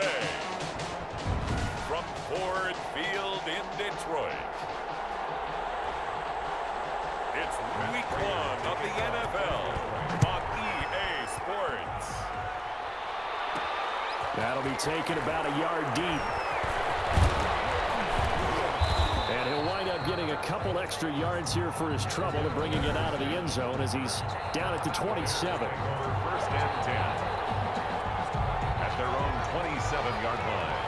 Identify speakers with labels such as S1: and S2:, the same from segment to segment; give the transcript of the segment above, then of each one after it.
S1: play. From Ford Field in Detroit, it's Week 1 of the NFL on EA Sports.
S2: That'll be taken about a yard deep. And he'll wind up getting a couple extra yards here for his trouble and bringing it out of the end zone as he's down at the 27.
S1: First and 10 at their own 27-yard line.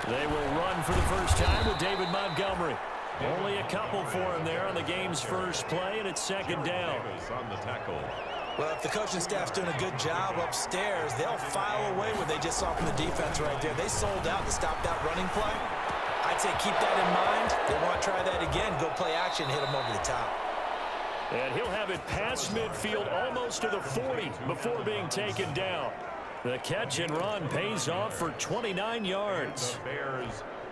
S2: They will run for the first time with David Montgomery. Only a couple for him there on the game's first play, and it's second down.
S1: On the tackle.
S3: Well, if the coaching staff's doing a good job upstairs, they'll file away what they just saw from the defense right there. They sold out to stop that running play. I'd say keep that in mind. They want to try that again. Go play action, hit them over the top.
S2: And he'll have it past midfield almost to the 40 before being taken down. The catch and run pays off for 29 yards.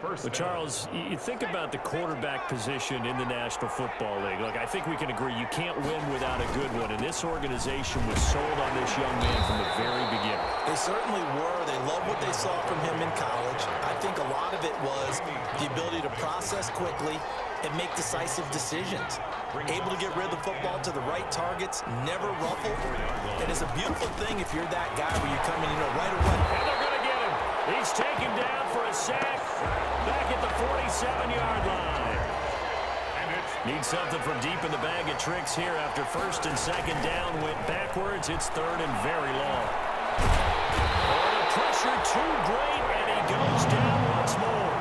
S2: But, Charles, you think about the quarterback position in the National Football League. Look, I think we can agree you can't win without a good one, and this organization was sold on this young man from the very beginning.
S3: They certainly were. They loved what they saw from him in college. I think a lot of it was the ability to process quickly and make decisive decisions. Able to get rid of the football to the right targets, never ruffled. And it's a beautiful thing if you're that guy where you come in, right away.
S2: And they're going to get him. He's taken down for a sack back at the 47-yard line. Need something from deep in the bag of tricks here after first and second down went backwards. It's third and very long. Oh, the pressure too great, and he goes down once more.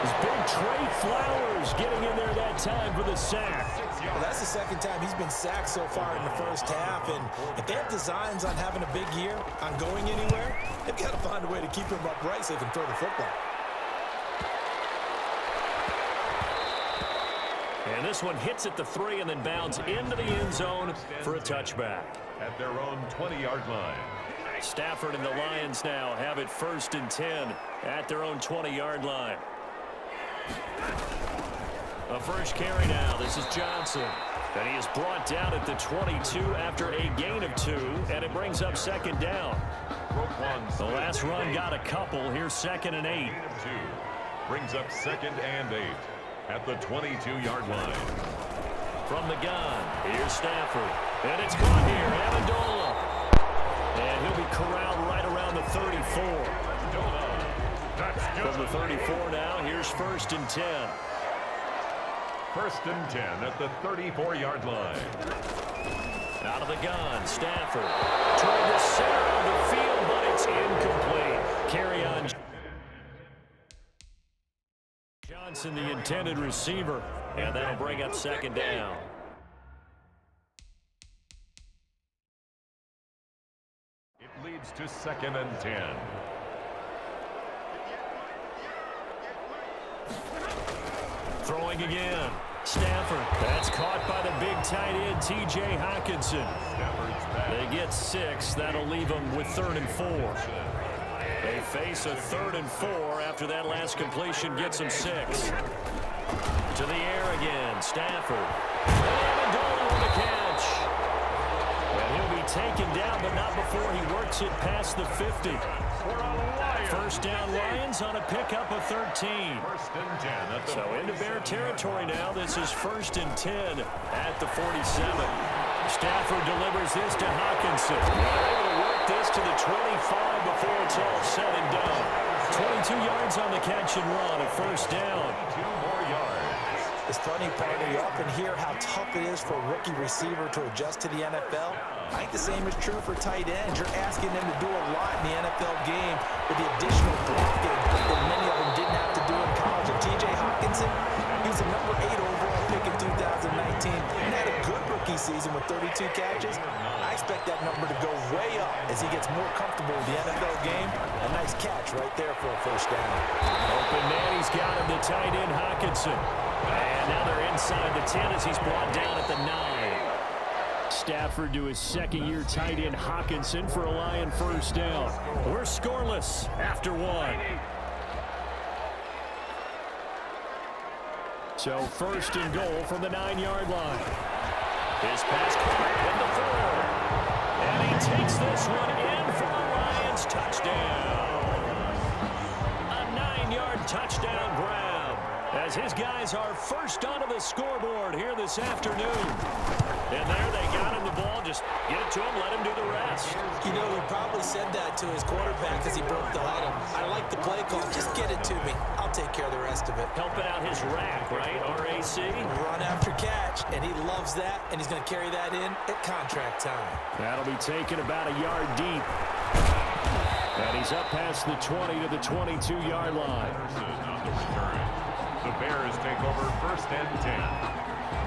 S2: His big Trey Flowers getting in there that time for the sack.
S3: Well, that's the second time he's been sacked so far in the first half, and if they have designs on having a big year, on going anywhere, they've got to find a way to keep him upright so they can throw the football.
S2: And this one hits at the 3 and then bounds into the end zone for a touchback.
S1: At their own 20-yard line.
S2: Stafford and the Lions now have it first and 10 at their own 20-yard line. A first carry now. This is Johnson. And he is brought down at the 22 after a gain of 2, and it brings up second down. The last run got a couple. Here's second and 8.
S1: Brings up second and 8 at the 22-yard line.
S2: From the gun, here's Stafford. And it's caught here, Amendola. And he'll be corralled right around the 34. From the 34 now, here's first and 10.
S1: First and 10 at the 34-yard line.
S2: Out of the gun, Stafford. Toward the center of the field, but it's incomplete. Carry on. Johnson, the intended receiver. And that'll bring up second down.
S1: It leads to second and 10.
S2: Throwing again. Stafford. That's caught by the big tight end, T.J. Hockenson. They get 6. That'll leave them with 3rd and 4. They face a 3rd and 4 after that last completion gets them 6. To the air again. Stafford. And Amendola with the catch. And he'll be taken down, but not before he works it past the 50. First down Lions on a pickup of 13. So into Bear territory now. This is first and 10 at the 47. Stafford delivers this to Hockenson. They're able to work this to the 25 before it's all said and done. 22 yards on the catch and run, a first down.
S1: 2 more yards.
S3: This funny part, you often hear how tough it is for a rookie receiver to adjust to the NFL. I think the same is true for tight ends. You're asking them to do a lot in the NFL game with the additional blocking that many of them didn't have to do in college. And T.J. Hockenson, he was the number 8 overall pick in 2019 and had a good rookie season with 32 catches. I expect that number to go way up as he gets more comfortable with the NFL game. A nice catch right there for a first down.
S2: Open man, he's got him, the tight end Hockenson. And now they're inside the 10 as he's brought down at the 9. Stafford to his second-year tight end Hockenson for a Lion first down. We're scoreless after 1. So first and goal from the 9-yard line. His pass caught in the 4. guys are first onto the scoreboard here this afternoon. And there they got him the ball. Just get it to him, let him do the rest.
S3: You know, he probably said that to his quarterback as he broke the huddle. I like the play call. Just get it to me. I'll take care of the rest of it.
S2: Helping out his rack, right? RAC.
S3: Run after catch, and he loves that, and he's going to carry that in at contract time.
S2: That'll be taken about a yard deep. And he's up past the 20 to the 22-yard line.
S1: The Bears take over first and 10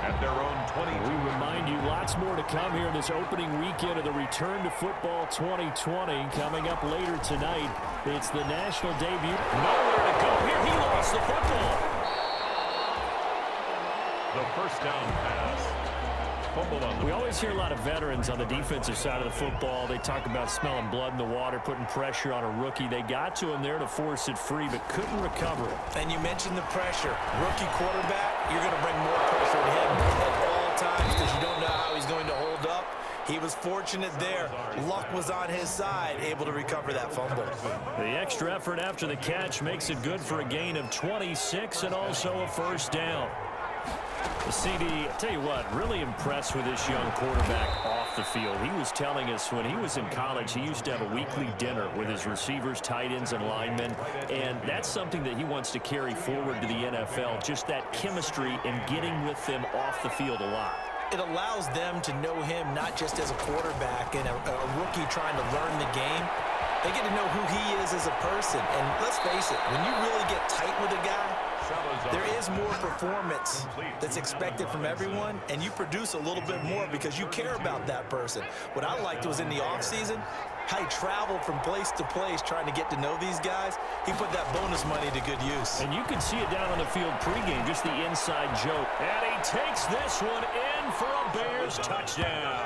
S1: at their own 20.
S2: We remind you lots more to come here in this opening weekend of the Return to Football 2020. Coming up later tonight, it's the national debut. Nowhere to go here. He lost the football.
S1: The first down pass.
S2: We always hear a lot of veterans on the defensive side of the football. They talk about smelling blood in the water, putting pressure on a rookie. They got to him there to force it free, but couldn't recover it.
S3: And you mentioned the pressure. Rookie quarterback, you're going to bring more pressure to him at all times because you don't know how he's going to hold up. He was fortunate there. Luck was on his side, able to recover that fumble.
S2: The extra effort after the catch makes it good for a gain of 26 and also a first down. The CD, I tell you what, really impressed with this young quarterback off the field. He was telling us when he was in college, he used to have a weekly dinner with his receivers, tight ends, and linemen, and that's something that he wants to carry forward to the NFL, just that chemistry and getting with them off the field a lot.
S3: It allows them to know him not just as a quarterback and a rookie trying to learn the game. They get to know who he is as a person, and let's face it, when you really get tight with a guy, there is more performance that's expected from everyone, and you produce a little bit more because you care about that person. What I liked was in the offseason, how he traveled from place to place trying to get to know these guys. He put that bonus money to good use.
S2: And you can see it down on the field pregame, just the inside joke. And he takes this one in for a Bears touchdown.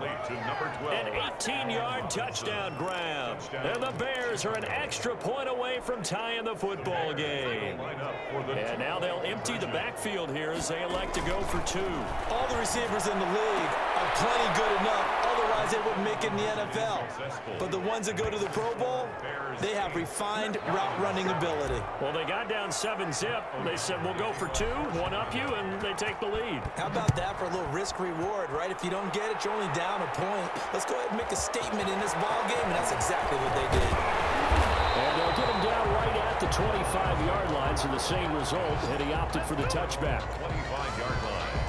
S2: An 18-yard touchdown grab. And the Bears are an extra point away from tying the football game. And now they'll empty the backfield here as they elect to go for two.
S3: All the receivers in the league are plenty good enough. Otherwise, they wouldn't make it in the NFL. But the ones that go to the Pro Bowl, they have refined route running ability.
S2: Well, they got down 7-zip. They said, we'll go for two, one up you, and they take the lead.
S3: How about that for a little risk-reward, right? If you don't get it, you're only down a point. Let's go ahead and make a statement in this ball game, and that's exactly what they did.
S2: And they'll get him down right at the 25-yard line, so the same result, and he opted for the touchback.
S1: 25-yard line.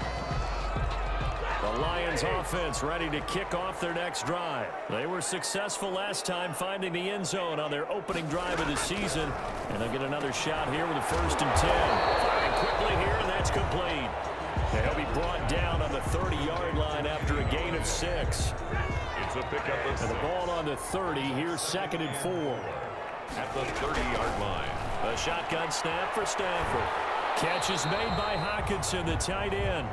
S2: The Lions offense ready to kick off their next drive. They were successful last time finding the end zone on their opening drive of the season. And they'll get another shot here with a 1st and 10. Firing quickly here, and that's complete. They'll be brought down on the 30-yard line after a gain of 6.
S1: It's a pickup of 6.
S2: And the ball on the 30. Here's 2nd and 4.
S1: At the 30-yard line.
S2: A shotgun snap for Stafford. Catch is made by Hockenson, the tight end.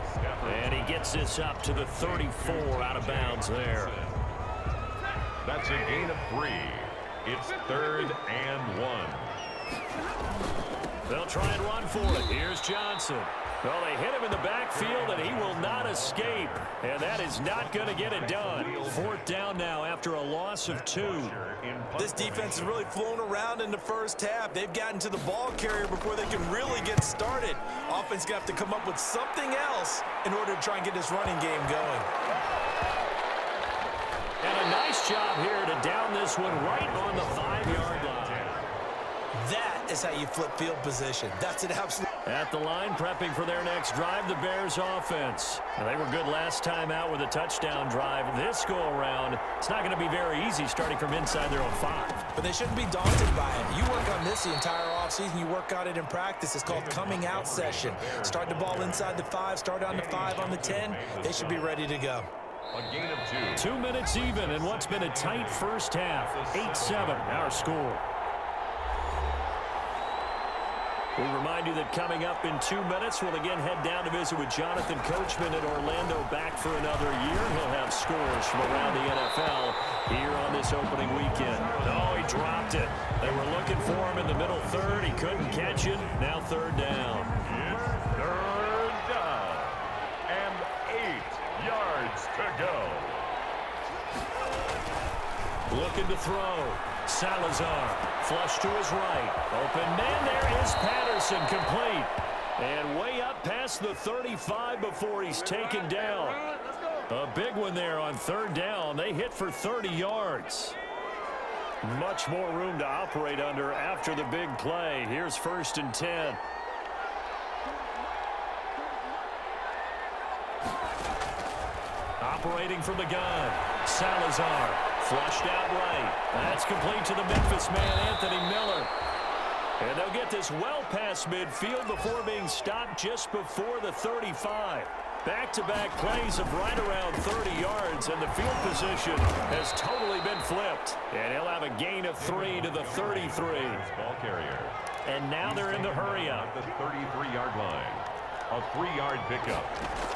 S2: And he gets this up to the 34 out of bounds there.
S1: That's a gain of 3. It's 3rd and 1.
S2: They'll try and run for it. Here's Johnson. Well, they hit him in the backfield, and he will not escape. And that is not going to get it done. 4th down now after a loss of 2.
S3: This defense has really flown around in the first half. They've gotten to the ball carrier before they can really get started. Offense got to come up with something else in order to try and get this running game going.
S2: And a nice job here to down this one right on the 5-yard line.
S3: That is how you flip field position. That's an absolute...
S2: At the line, prepping for their next drive, the Bears offense. And they were good last time out with a touchdown drive. This go-around, it's not going to be very easy starting from inside their own 5.
S3: But they shouldn't be daunted by it. You work on this the entire offseason. You work on it in practice. It's called coming out session. Start the ball inside the 5, start on the 5, on the 10. They should be ready to go.
S1: A gain of 2.
S2: 2 minutes even in what's been a tight first half. 8-7 our score. We remind you that coming up in 2 minutes, we'll again head down to visit with Jonathan Coachman in Orlando, back for another year. He'll have scores from around the NFL here on this opening weekend. No, he dropped it. They were looking for him in the middle third. He couldn't catch it. Now 3rd down.
S1: It's 3rd down. And 8 yards to go.
S2: Looking to throw. Salazar, flush to his right. Open man, there is Patterson, complete. And way up past the 35 before he's taken down. A big one there on third down. They hit for 30 yards. Much more room to operate under after the big play. Here's 1st and 10. Operating from the gun. Salazar flushed out right. That's complete to the Memphis man, Anthony Miller. And they'll get this well past midfield before being stopped just before the 35. Back-to-back plays of right around 30 yards, and the field position has totally been flipped. And he'll have a gain of 3 to the 33.
S1: Ball carrier.
S2: And now they're in the hurry-up.
S1: At the 33-yard line. A 3-yard pickup.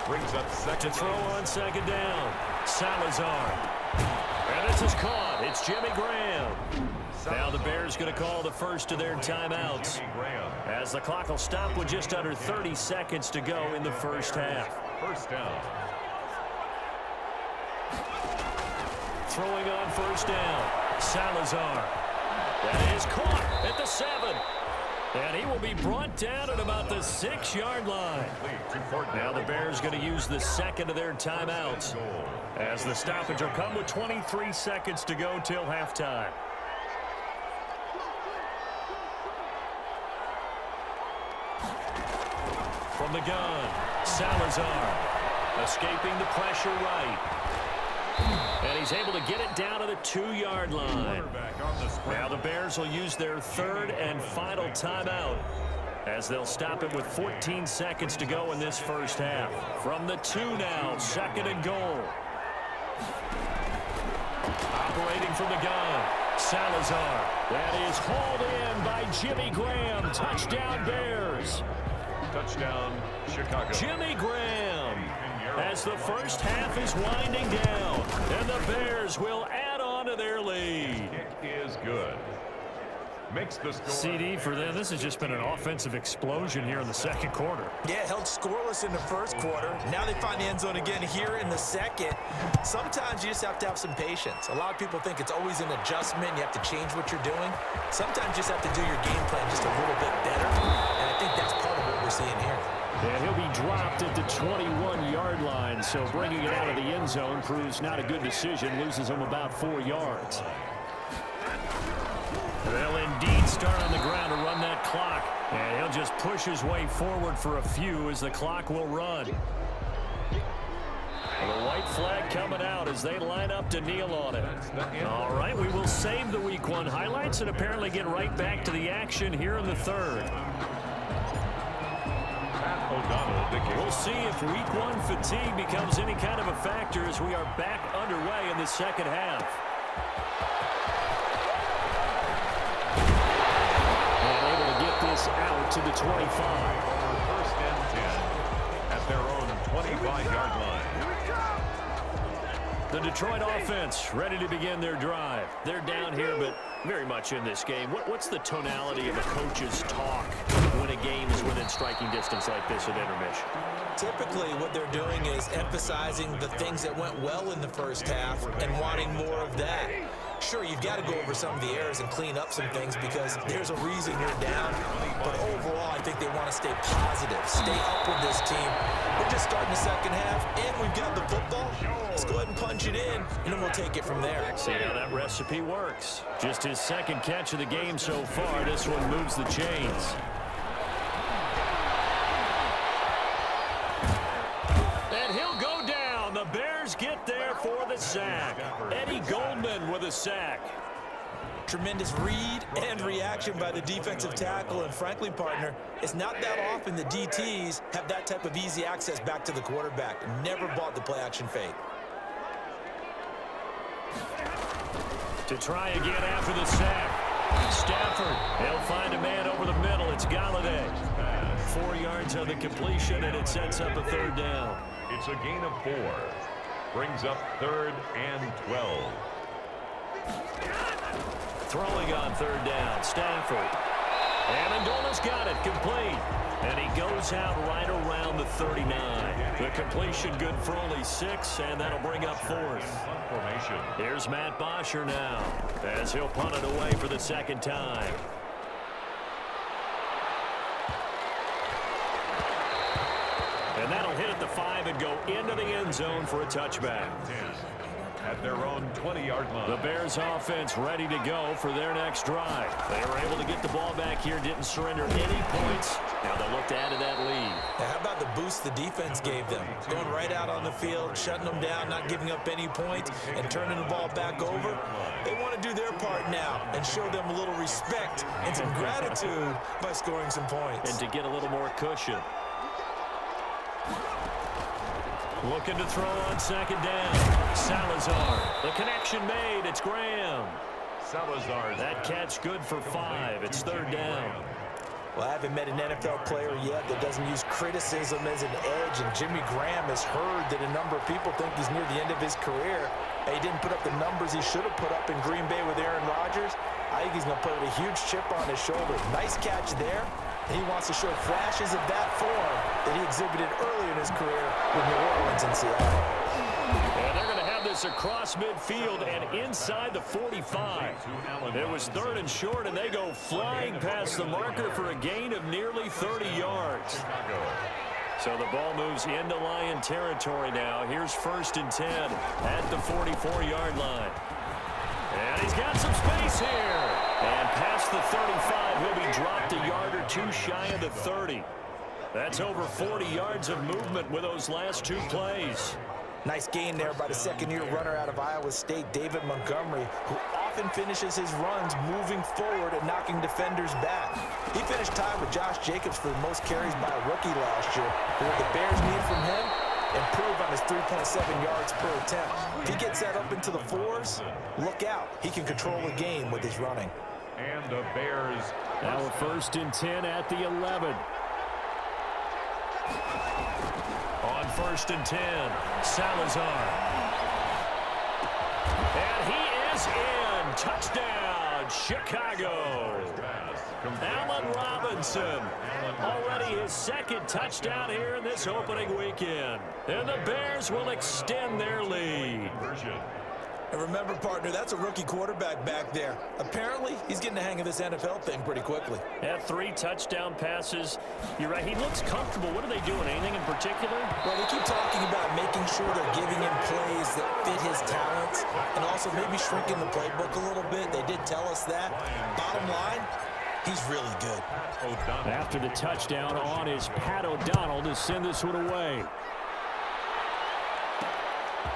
S1: Brings up second.
S2: To throw on second down. Salazar. And this is caught. It's Jimmy Graham. Now the Bears going to call the first of their timeouts, as the clock will stop with just under 30 seconds to go in the first half.
S1: First down.
S2: Throwing on first down. Salazar. That is caught at the 7. And he will be brought down at about the 6-yard line. Now the Bears going to use the second of their timeouts, as the stoppage will come with 23 seconds to go till halftime. From the gun, Salazar escaping the pressure right. And he's able to get it down to the 2-yard line. Now the Bears will use their third and final timeout, as they'll stop it with 14 seconds to go in this first half. From the 2 now, 2nd and goal. Operating from the gun, Salazar. That is hauled in by Jimmy Graham. Touchdown Bears.
S1: Touchdown, Chicago.
S2: Jimmy Graham, as the first half is winding down, and the Bears will add on to their lead.
S1: Kick is good. Makes the score.
S2: CD for them. This has just been an offensive explosion here in the second quarter.
S3: Yeah, held scoreless in the first quarter. Now they find the end zone again here in the second. Sometimes you just have to have some patience. A lot of people think it's always an adjustment. You have to change what you're doing. Sometimes you just have to do your game plan just a little bit better. And I think that's part of what we're seeing here.
S2: And he'll be dropped at the 21-yard line, so bringing it out of the end zone proves not a good decision. Loses him about 4 yards. They'll indeed start on the ground to run that clock. And he'll just push his way forward for a few as the clock will run. The white flag coming out as they line up to kneel on it. All right, we will save the Week 1 highlights and apparently get right back to the action here in the third. We'll see if Week 1 fatigue becomes any kind of a factor as we are back underway in the second half. And able to get this out to the 25.
S1: First and 10 at their own 25-yard line.
S2: The Detroit offense ready to begin their drive. They're down here, but very much in this game. What's the tonality of a coach's talk when a game is within striking distance like this at intermission?
S3: Typically, what they're doing is emphasizing the things that went well in the first half and wanting more of that. Sure, you've got to go over some of the errors and clean up some things because there's a reason you're down. But overall, I think they want to stay positive, stay up with this team. We're just starting the second half, and we've got the football. Let's go ahead and punch it in, and then we'll take it from there.
S2: See how that recipe works. Just his second catch of the game so far. This one moves the chains. And he'll go down. The Bears get there for the sack. Eddie Goldman with a sack.
S3: Tremendous read and reaction by the defensive tackle, and frankly, partner, it's not that often the DTs have that type of easy access back to the quarterback. Never bought the play-action fake.
S2: To try again after the sack. Stafford, they'll find a man over the middle. It's Galladay. 4 yards on the completion, and it sets up a third down.
S1: It's a gain of 4. Brings up 3rd and 12.
S2: Throwing on third down, Stafford. Amendola's got it, complete. And he goes out right around the 39. The completion good for only 6, and that'll bring up 4th.
S1: Formation.
S2: Here's Matt Bosher now, as he'll punt it away for the second time. And that'll hit at the 5 and go into the end zone for a touchback.
S1: At their own 20-yard line.
S2: The Bears offense ready to go for their next drive. They were able to get the ball back here, didn't surrender any points. Now they'll look to add to that lead.
S3: Now, how about the boost the defense gave them? Going right out on the field, shutting them down, not giving up any points, and turning the ball back over. They want to do their part now and show them a little respect and some gratitude by scoring some points.
S2: And to get a little more cushion. Looking to throw on second down. Salazar. The connection made. It's Graham.
S1: Salazar.
S2: That catch good for 5. It's third down.
S3: Well, I haven't met an NFL player yet that doesn't use criticism as an edge, and Jimmy Graham has heard that a number of people think he's near the end of his career. He didn't put up the numbers he should have put up in Green Bay with Aaron Rodgers. I think he's going to play with a huge chip on his shoulder. Nice catch there. He wants to show flashes of that form that he exhibited early in his career with New Orleans and Seattle.
S2: And they're going to have this across midfield and inside the 45. It was third and short, and they go flying past the marker for a gain of nearly 30 yards. So the ball moves into Lion territory now. Here's 1st and 10 at the 44-yard line. And he's got some space here. And past the 35, he'll be dropped a yard or two shy of the 30. That's over 40 yards of movement with those last 2 plays.
S3: Nice gain there by the second-year runner out of Iowa State, David Montgomery, who often finishes his runs moving forward and knocking defenders back. He finished tied with Josh Jacobs for the most carries by a rookie last year. But what the Bears need from him, improve on his 3.7 yards per attempt. If he gets that up into the 4s, look out. He can control the game with his running.
S1: And the Bears.
S2: Now a 1st and 10 at the 11. On 1st and 10, Salazar. And he is in. Touchdown, Chicago. Allen Robinson. Already his 2nd touchdown here in this opening weekend. And the Bears will extend their lead.
S3: And remember, partner, that's a rookie quarterback back there. Apparently, he's getting the hang of this NFL thing pretty quickly.
S2: Had 3 touchdown passes. You're right, he looks comfortable. What are they doing? Anything in particular?
S3: Well, they keep talking about making sure they're giving him plays that fit his talents and also maybe shrinking the playbook a little bit. They did tell us that. Bottom line, he's really good.
S2: After the touchdown on is Pat O'Donnell to send this one away.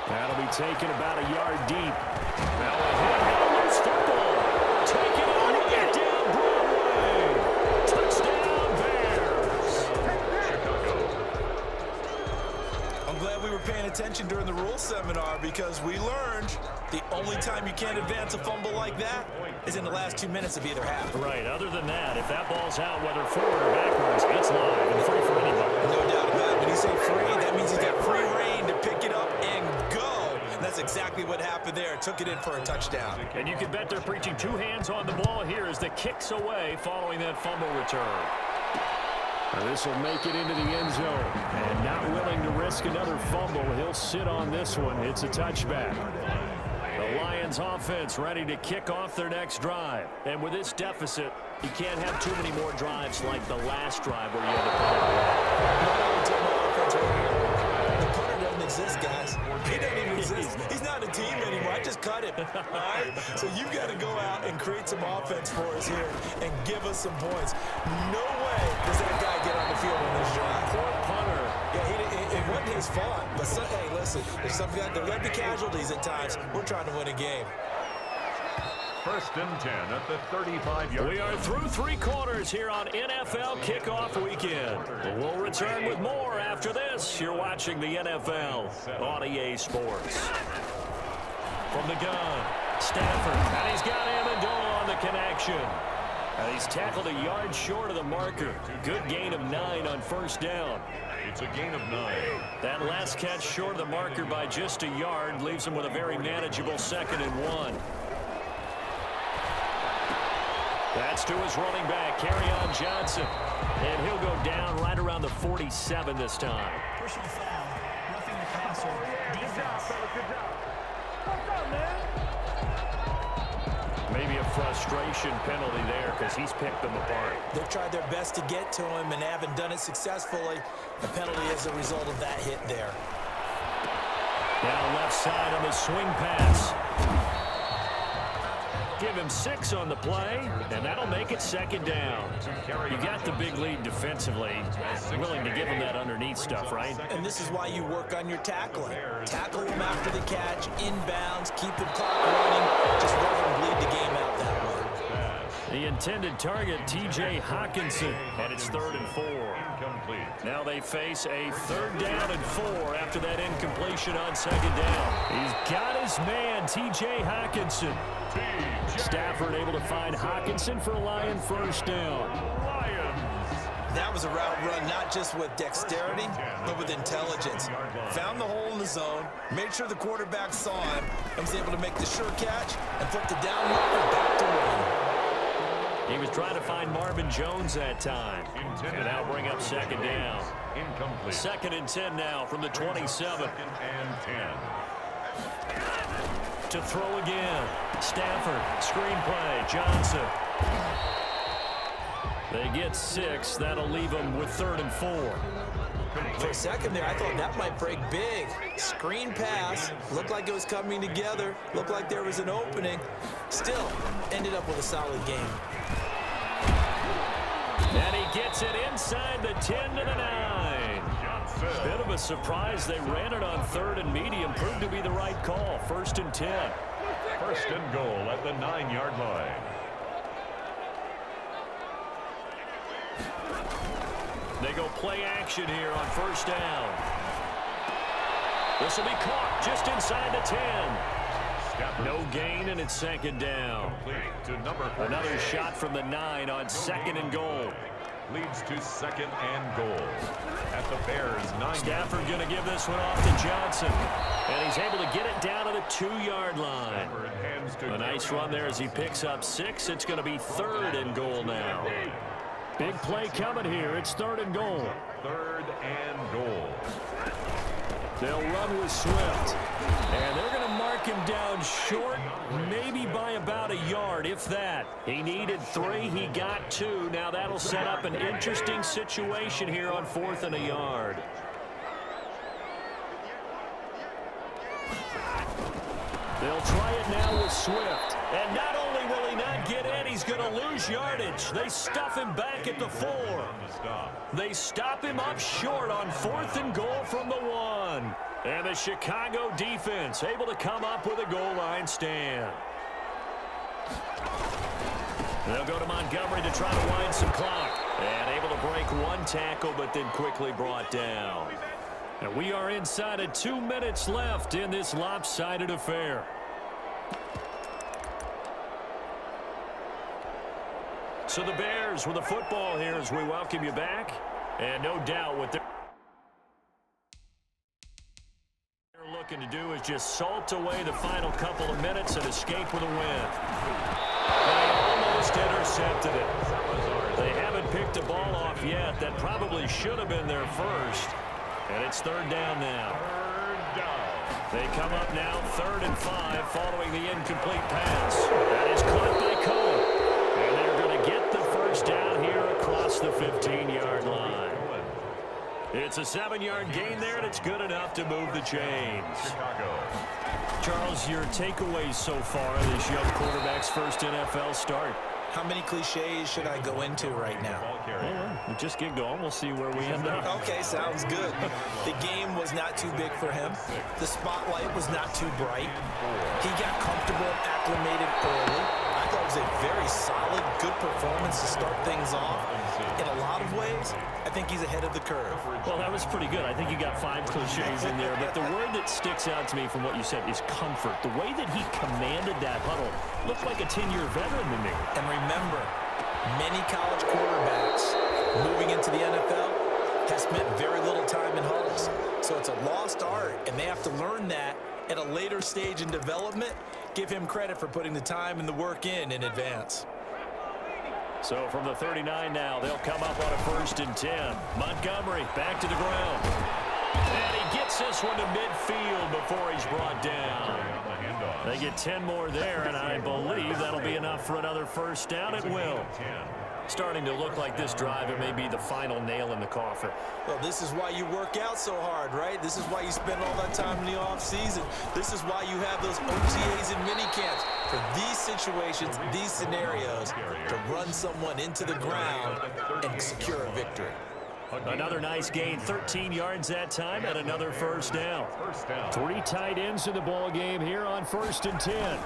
S2: That'll be taken about a yard deep. Now a hit, loose football. Taken all the way down Broadway. Touchdown Bears.
S3: I'm glad we were paying attention during the rules seminar because we learned the only time you can't advance a fumble like that is in the last 2 minutes of either half.
S2: Right, other than that, if that ball's out, whether forward or backwards, it's live and free for anybody.
S3: No doubt about it. When you say free, that means he's got free reign to pick it up and go. And that's exactly what happened there. Took it in for a touchdown.
S2: And you can bet they're preaching 2 hands on the ball here as the kick's away following that fumble return. This will make it into the end zone. And not willing to risk another fumble, he'll sit on this one. It's a touchback. The Lions offense ready to kick off their next drive. And with this deficit, you can't have too many more drives like the last drive where you had to punt.
S3: The punter doesn't exist, guys. He doesn't even exist. He's not a team anymore. I just cut him. All right? So you've got to go out and create some offense for us here and give us some points. No way does that guy get on the field on this drive.
S2: Poor punter.
S3: Yeah, it wasn't his fault. But, hey, listen, there's got to be casualties at times. We're trying to win a game.
S1: 1st and 10 at the 35-yard.
S2: We are through 3 quarters here on NFL Kickoff Weekend. We'll return with more after this. You're watching the NFL on EA Sports. From the gun, Stafford, and he's got Amendola on the connection. And he's tackled a yard short of the marker. Good gain of 9 on 1st down.
S1: It's a gain of 9.
S2: That last catch short of the marker by just a yard leaves him with a very manageable 2nd and 1. That's to his running back, Kerryon Johnson. And he'll go down right around the 47 this time.
S4: Personal foul, roughing the passer, defense.
S1: Good job. What's up, man?
S2: Maybe a frustration penalty there because he's picked them apart.
S3: They've tried their best to get to him and haven't done it successfully. The penalty is a result of that hit there.
S2: Down left side on the swing pass. Give him 6 on the play, and that'll make it second down. You got the big lead defensively. Willing to give him that underneath stuff, right?
S3: And this is why you work on your tackling. Tackle him after the catch, inbounds, keep the clock running. Just let him bleed the game out that way.
S2: The intended target, T.J. Hawkinson, and it's 3rd and 4. Now they face a 3rd down and 4 after that incompletion on 2nd down. He's got his man, T.J. Hawkinson. Stafford able to find Hawkinson for a Lion 1st down.
S3: That was a route run not just with dexterity, but with intelligence. Found the hole in the zone, made sure the quarterback saw him, and was able to make the sure catch and flip the down marker back to win.
S2: He was trying to find Marvin Jones that time. And now bring up 2nd down. 2nd and 10 now from the 27. To throw again. Stafford, screenplay, Johnson. They get 6. That'll leave them with 3rd and 4.
S3: For a second there, I thought that might break big. Screen pass. Looked like it was coming together. Looked like there was an opening. Still, ended up with a solid game.
S2: And he gets it inside the 10 to the 9. Bit of a surprise. They ran it on 3rd and medium. Proved to be the right call. 1st and 10.
S1: 1st and goal at the 9-yard line.
S2: They go play action here on 1st down. This will be caught just inside the 10. No gain, and it's 2nd down. Another shot from the 9 on 2nd and goal.
S1: Leads to 2nd and goal at the Bears' 9.
S2: Stafford going to give this one off to Johnson. And he's able to get it down to the 2-yard line. A nice run there as he picks up 6. It's going to be 3rd and goal now. Big play coming here. It's 3rd and goal.
S1: 3rd and goal.
S2: They'll run with Swift. And they're going to mark him down short, maybe by about a yard, if that. He needed 3. He got 2. Now that'll set up an interesting situation here on 4th and a yard. They'll try it now with Swift. And not only will he not get in, he's going to lose yardage. They stuff him back at the 4. They stop him up short on 4th and goal from the 1. And the Chicago defense able to come up with a goal line stand. They'll go to Montgomery to try to wind some clock. And able to break 1 tackle, but then quickly brought down. And we are inside of 2 minutes left in this lopsided affair. So the Bears with the football here as we welcome you back. And no doubt what they're looking to do is just salt away the final couple of minutes and escape with a win. They almost intercepted it. They haven't picked a ball off yet. That probably should have been their first. And it's 3rd down now. They come up now 3rd and 5 following the incomplete pass. That is caught by Cohen. And they're going to get the 1st down here across the 15-yard line. It's a 7-yard gain there, and it's good enough to move the chains. Charles, your takeaways so far this young quarterback's first NFL start?
S3: How many cliches should I go into right now?
S2: Well, just get going. We'll see where we end up.
S3: Okay, sounds good. The game was not too big for him. The spotlight was not too bright. He got comfortable and acclimated early. I thought it was a very solid, good performance to start things off. In a lot of ways, I think he's ahead of the curve.
S2: Well, that was pretty good. I think you got 5 cliches in there. But the word that sticks out to me from what you said is comfort. The way that he commanded that huddle looked like a 10-year veteran to me.
S3: And remember, many college quarterbacks moving into the NFL have spent very little time in huddles. So it's a lost art, and they have to learn that at a later stage in development. Give him credit for putting the time and the work in advance.
S2: So from the 39 now, they'll come up on a 1st and 10. Montgomery back to the ground. And he gets this one to midfield before he's brought down. They get 10 more there, and I believe that'll be enough for another first down. It will. Starting to look like this drive, it may be the final nail in the coffin.
S3: Well, this is why you work out so hard, right? This is why you spend all that time in the offseason. This is why you have those OTAs and mini camps. For these situations, these scenarios, to run someone into the ground and secure a victory.
S2: Another nice gain, 13 yards that time, and another first down. 3 tight ends in the ball game here on 1st and 10.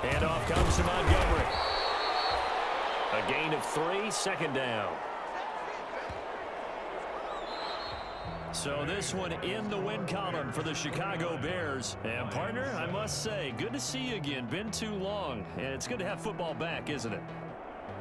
S2: Handoff comes to Montgomery. A gain of 3, second down. So this one in the win column for the Chicago Bears. And partner, I must say, good to see you again. Been too long. And it's good to have football back, isn't it?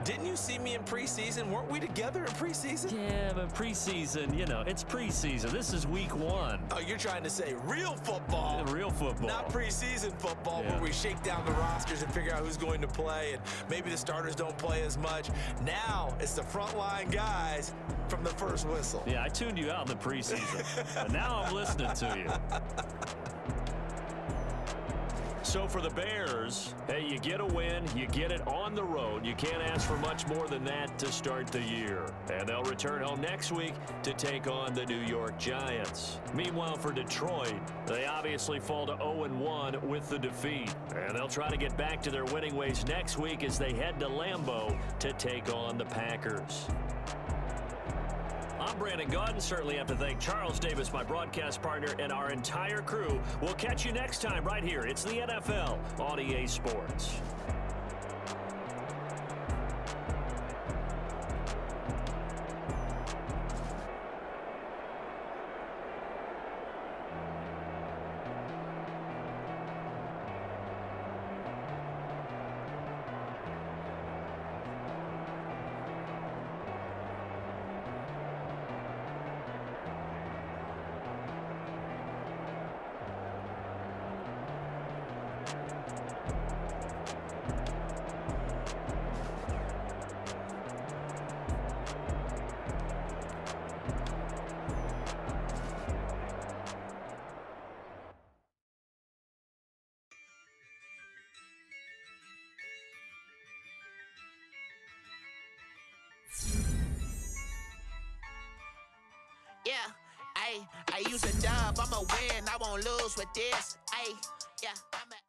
S3: Didn't you see me in preseason? Weren't we together in preseason?
S2: Yeah, but preseason, you know, it's preseason. This is week 1.
S3: Oh, you're trying to say real football.
S2: Yeah, real football.
S3: Not preseason football where we shake down the rosters and figure out who's going to play, and maybe the starters don't play as much. Now it's the frontline guys from the first whistle.
S2: Yeah, I tuned you out in the preseason. But now I'm listening to you. So for the Bears, hey, you get a win, you get it on the road. You can't ask for much more than that to start the year. And they'll return home next week to take on the New York Giants. Meanwhile, for Detroit, they obviously fall to 0-1 with the defeat. And they'll try to get back to their winning ways next week as they head to Lambeau to take on the Packers. I'm Brandon Gaudin. Certainly have to thank Charles Davis, my broadcast partner, and our entire crew. We'll catch you next time right here. It's the NFL on EA Sports.
S5: Yeah, I use a dub, I'ma win, I won't lose with this. Yeah, I'm a